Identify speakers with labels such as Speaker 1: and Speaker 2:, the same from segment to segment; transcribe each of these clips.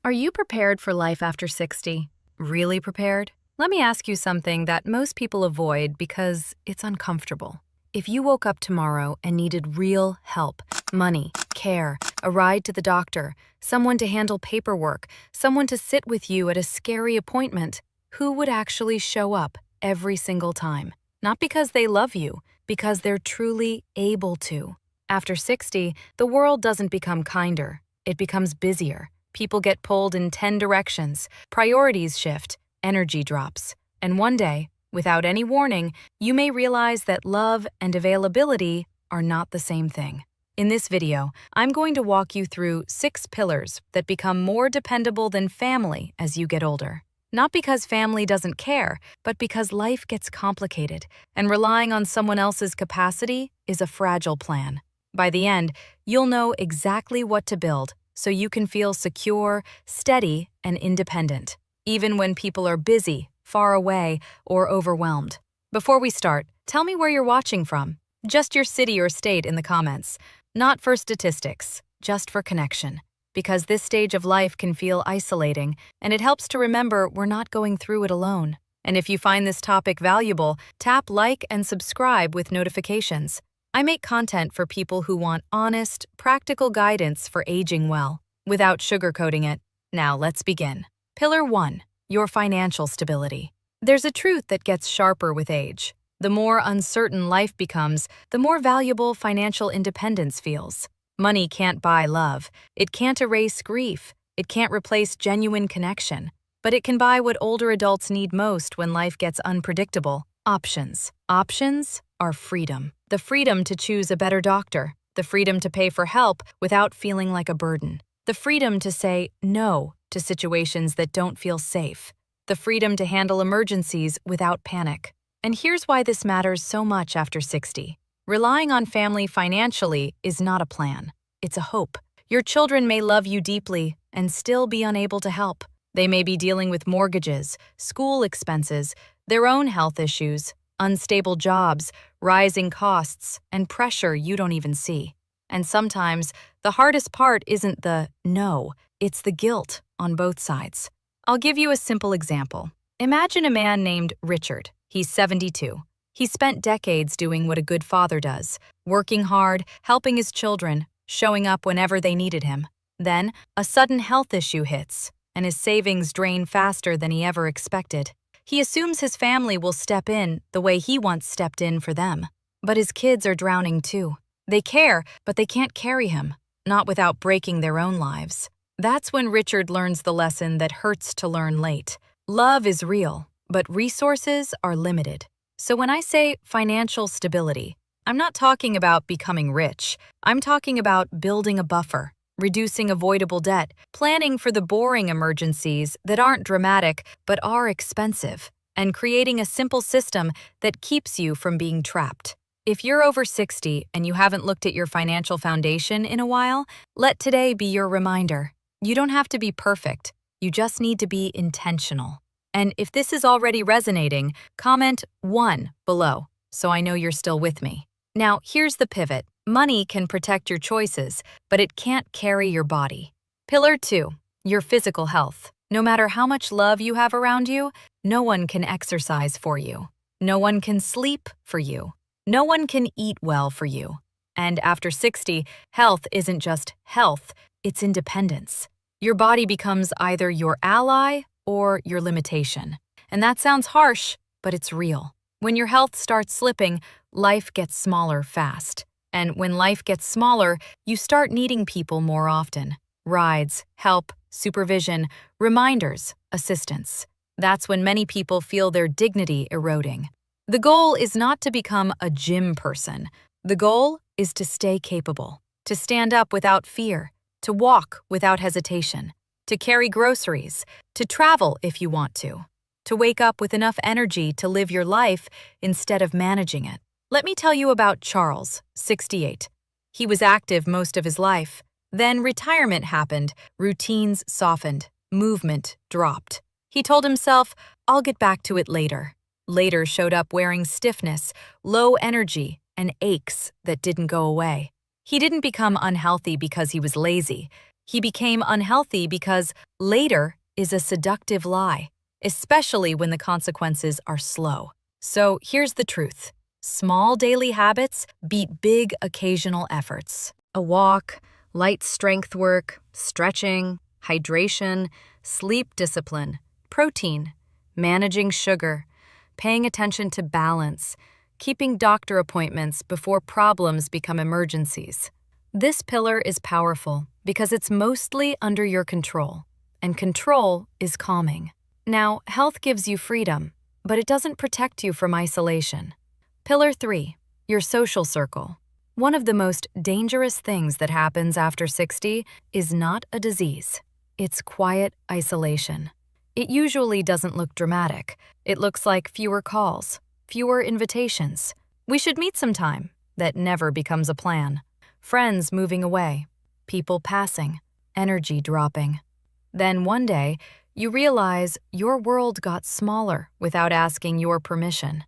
Speaker 1: Are you prepared for life after 60? Really prepared? Let me ask you something that most people avoid because it's uncomfortable. If you woke up tomorrow and needed real help, money, care, a ride to the doctor, someone to handle paperwork, someone to sit with you at a scary appointment, who would actually show up every single time? Not because they love you, because they're truly able to. After 60, the world doesn't become kinder, it becomes busier. People get pulled in 10 directions, priorities shift, energy drops, and one day, without any warning, you may realize that love and availability are not the same thing. In this video, I'm going to walk you through 6 pillars that become more dependable than family as you get older. Not because family doesn't care, but because life gets complicated, and relying on someone else's capacity is a fragile plan. By the end, you'll know exactly what to build so you can feel secure, steady, and independent, even when people are busy, far away, or overwhelmed. Before we start, tell me where you're watching from. Just your city or state in the comments. Not for statistics, just for connection. Because this stage of life can feel isolating, and it helps to remember we're not going through it alone. And if you find this topic valuable, tap like and subscribe with notifications. I make content for people who want honest, practical guidance for aging well, without sugarcoating it. Now let's begin. Pillar 1. Your financial stability. There's a truth that gets sharper with age. The more uncertain life becomes, the more valuable financial independence feels. Money can't buy love. It can't erase grief. It can't replace genuine connection. But it can buy what older adults need most when life gets unpredictable: options. Options are freedom. The freedom to choose a better doctor. The freedom to pay for help without feeling like a burden. The freedom to say no to situations that don't feel safe. The freedom to handle emergencies without panic. And here's why this matters so much after 60. Relying on family financially is not a plan. It's a hope. Your children may love you deeply and still be unable to help. They may be dealing with mortgages, school expenses, their own health issues, unstable jobs, rising costs, and pressure you don't even see. And sometimes, the hardest part isn't the no, it's the guilt on both sides. I'll give you a simple example. Imagine a man named Richard. He's 72. He spent decades doing what a good father does, working hard, helping his children, showing up whenever they needed him. Then, a sudden health issue hits, and his savings drain faster than he ever expected. He assumes his family will step in the way he once stepped in for them. But his kids are drowning too. They care, but they can't carry him, not without breaking their own lives. That's when Richard learns the lesson that hurts to learn late. Love is real, but resources are limited. So when I say financial stability, I'm not talking about becoming rich. I'm talking about building a buffer, reducing avoidable debt, planning for the boring emergencies that aren't dramatic but are expensive, and creating a simple system that keeps you from being trapped. If you're over 60 and you haven't looked at your financial foundation in a while, let today be your reminder. You don't have to be perfect. You just need to be intentional. And if this is already resonating, comment 1 below so I know you're still with me. Now, here's the pivot. Money can protect your choices, but it can't carry your body. Pillar 2. Your physical health. No matter how much love you have around you, no one can exercise for you. No one can sleep for you. No one can eat well for you. And after 60, health isn't just health, it's independence. Your body becomes either your ally or your limitation. And that sounds harsh, but it's real. When your health starts slipping, life gets smaller fast. And when life gets smaller, you start needing people more often. Rides, help, supervision, reminders, assistance. That's when many people feel their dignity eroding. The goal is not to become a gym person. The goal is to stay capable, to stand up without fear, to walk without hesitation, to carry groceries, to travel if you want to wake up with enough energy to live your life instead of managing it. Let me tell you about Charles, 68. He was active most of his life. Then retirement happened, routines softened, movement dropped. He told himself, I'll get back to it later. Later showed up wearing stiffness, low energy, and aches that didn't go away. He didn't become unhealthy because he was lazy. He became unhealthy because later is a seductive lie, especially when the consequences are slow. So here's the truth. Small daily habits beat big occasional efforts. A walk, light strength work, stretching, hydration, sleep discipline, protein, managing sugar, paying attention to balance, keeping doctor appointments before problems become emergencies. This pillar is powerful because it's mostly under your control, and control is calming. Now, health gives you freedom, but it doesn't protect you from isolation. Pillar 3, your social circle. One of the most dangerous things that happens after 60 is not a disease. It's quiet isolation. It usually doesn't look dramatic. It looks like fewer calls, fewer invitations. We should meet sometime. That never becomes a plan. Friends moving away, people passing, energy dropping. Then one day, you realize your world got smaller without asking your permission.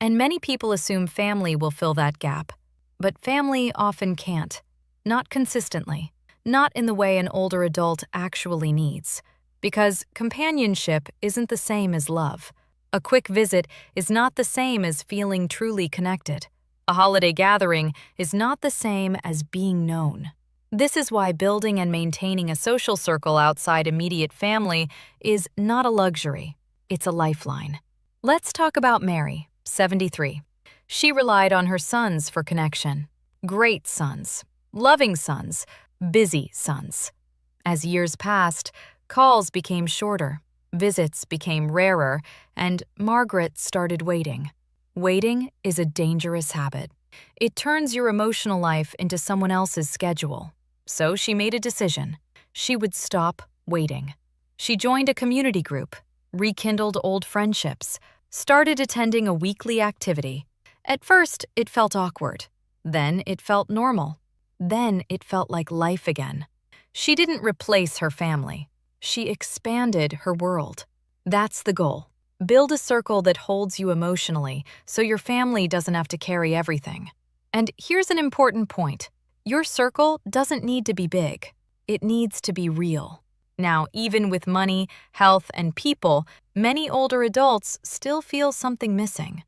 Speaker 1: And many people assume family will fill that gap. But family often can't. Not consistently. Not in the way an older adult actually needs. Because companionship isn't the same as love. A quick visit is not the same as feeling truly connected. A holiday gathering is not the same as being known. This is why building and maintaining a social circle outside immediate family is not a luxury. It's a lifeline. Let's talk about Mary, 73. She relied on her sons for connection. Great sons, loving sons, busy sons. As years passed, calls became shorter, visits became rarer, and Margaret started waiting. Waiting is a dangerous habit. It turns your emotional life into someone else's schedule. So she made a decision. She would stop waiting. She joined a community group, rekindled old friendships, started attending a weekly activity. At first, it felt awkward. Then it felt normal. Then it felt like life again. She didn't replace her family. She expanded her world. That's the goal. Build a circle that holds you emotionally so your family doesn't have to carry everything. And here's an important point. Your circle doesn't need to be big. It needs to be real. Now, even with money, health, and people, many older adults still feel something missing.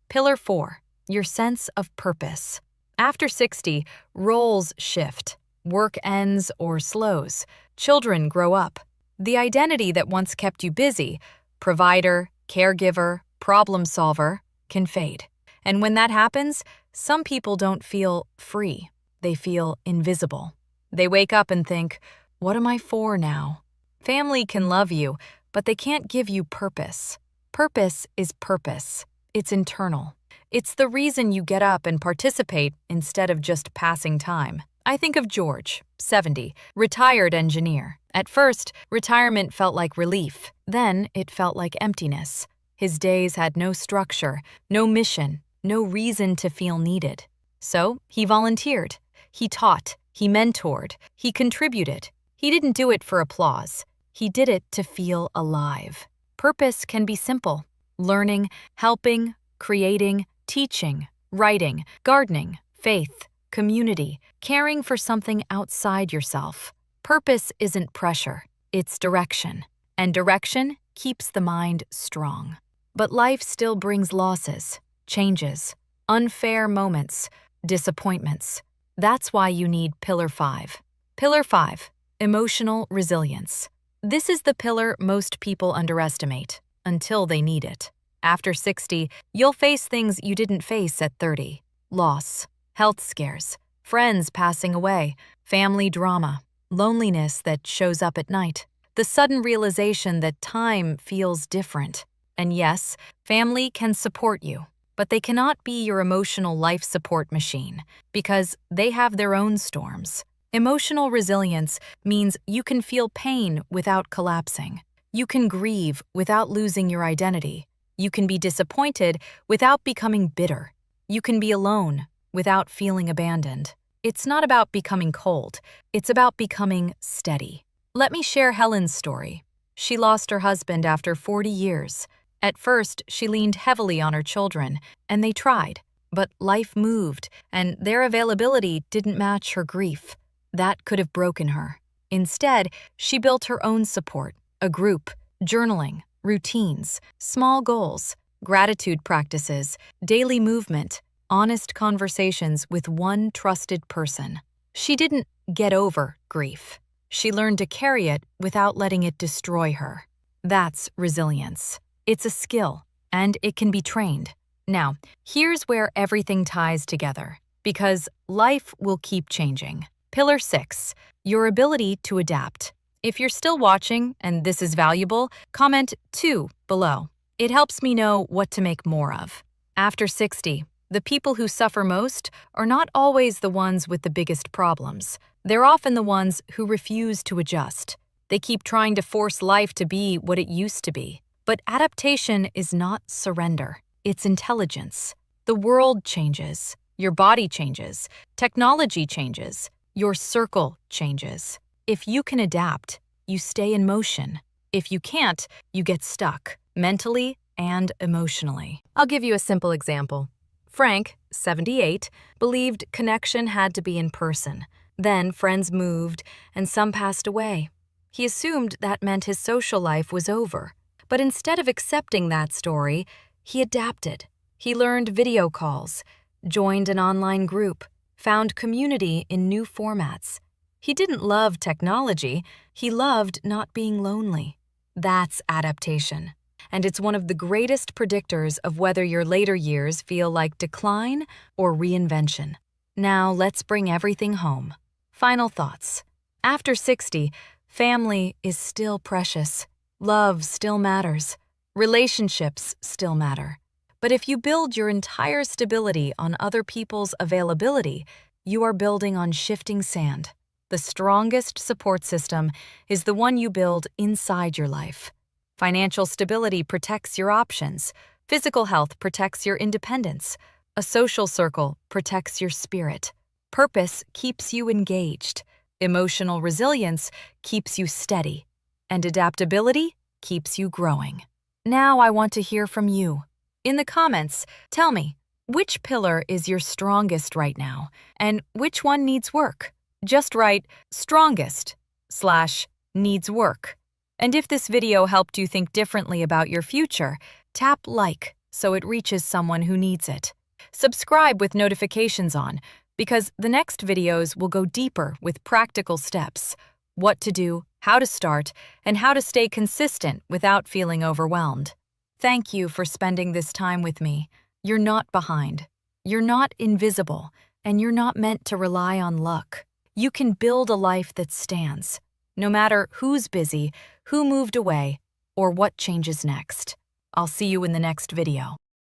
Speaker 1: Pillar 4, your sense of purpose. After 60, roles shift. Work ends or slows. Children grow up. The identity that once kept you busy, provider, caregiver, problem solver, can fade. And when that happens, some people don't feel free. They feel invisible. They wake up and think, what am I for now? Family can love you, but they can't give you purpose. Purpose is purpose. It's internal. It's the reason you get up and participate instead of just passing time. I think of George, 70, retired engineer. At first, retirement felt like relief. Then it felt like emptiness. His days had no structure, no mission, no reason to feel needed. So he volunteered. He taught. He mentored. He contributed. He didn't do it for applause. He did it to feel alive. Purpose can be simple. Learning, helping, creating, teaching, writing, gardening, faith, community, caring for something outside yourself. Purpose isn't pressure, it's direction. And direction keeps the mind strong. But life still brings losses, changes, unfair moments, disappointments. That's why you need Pillar 5. Pillar 5, emotional resilience. This is the pillar most people underestimate until they need it. After 60, you'll face things you didn't face at 30. Loss, health scares, friends passing away, family drama, loneliness that shows up at night, the sudden realization that time feels different. And yes, family can support you, but they cannot be your emotional life support machine because they have their own storms. Emotional resilience means you can feel pain without collapsing. You can grieve without losing your identity. You can be disappointed without becoming bitter. You can be alone without feeling abandoned. It's not about becoming cold. It's about becoming steady. Let me share Helen's story. She lost her husband after 40 years. At first, she leaned heavily on her children, and they tried. But life moved, and their availability didn't match her grief. That could have broken her. Instead, she built her own support, a group, journaling, routines, small goals, gratitude practices, daily movement, honest conversations with one trusted person. She didn't get over grief. She learned to carry it without letting it destroy her. That's resilience. It's a skill, and it can be trained. Now, here's where everything ties together, because life will keep changing. Pillar 6, your ability to adapt. If you're still watching and this is valuable, comment 2 below. It helps me know what to make more of. After 60, the people who suffer most are not always the ones with the biggest problems. They're often the ones who refuse to adjust. They keep trying to force life to be what it used to be. But adaptation is not surrender. It's intelligence. The world changes. Your body changes. Technology changes. Your circle changes. If you can adapt, you stay in motion. If you can't, you get stuck, mentally and emotionally. I'll give you a simple example. Frank, 78, believed connection had to be in person. Then friends moved, and some passed away. He assumed that meant his social life was over. But instead of accepting that story, he adapted. He learned video calls, joined an online group, found community in new formats. He didn't love technology, he loved not being lonely. That's adaptation. And it's one of the greatest predictors of whether your later years feel like decline or reinvention. Now let's bring everything home. Final thoughts. After 60, family is still precious. Love still matters. Relationships still matter. But if you build your entire stability on other people's availability, you are building on shifting sand. The strongest support system is the one you build inside your life. Financial stability protects your options. Physical health protects your independence. A social circle protects your spirit. Purpose keeps you engaged. Emotional resilience keeps you steady. And adaptability keeps you growing. Now I want to hear from you. In the comments, tell me, which pillar is your strongest right now, and which one needs work? Just write strongest/needs work. And if this video helped you think differently about your future, tap like so it reaches someone who needs it. Subscribe with notifications on, because the next videos will go deeper with practical steps, what to do, how to start, and how to stay consistent without feeling overwhelmed. Thank you for spending this time with me. You're not behind. You're not invisible, and you're not meant to rely on luck. You can build a life that stands, no matter who's busy, who moved away, or what changes next. I'll see you in the next video.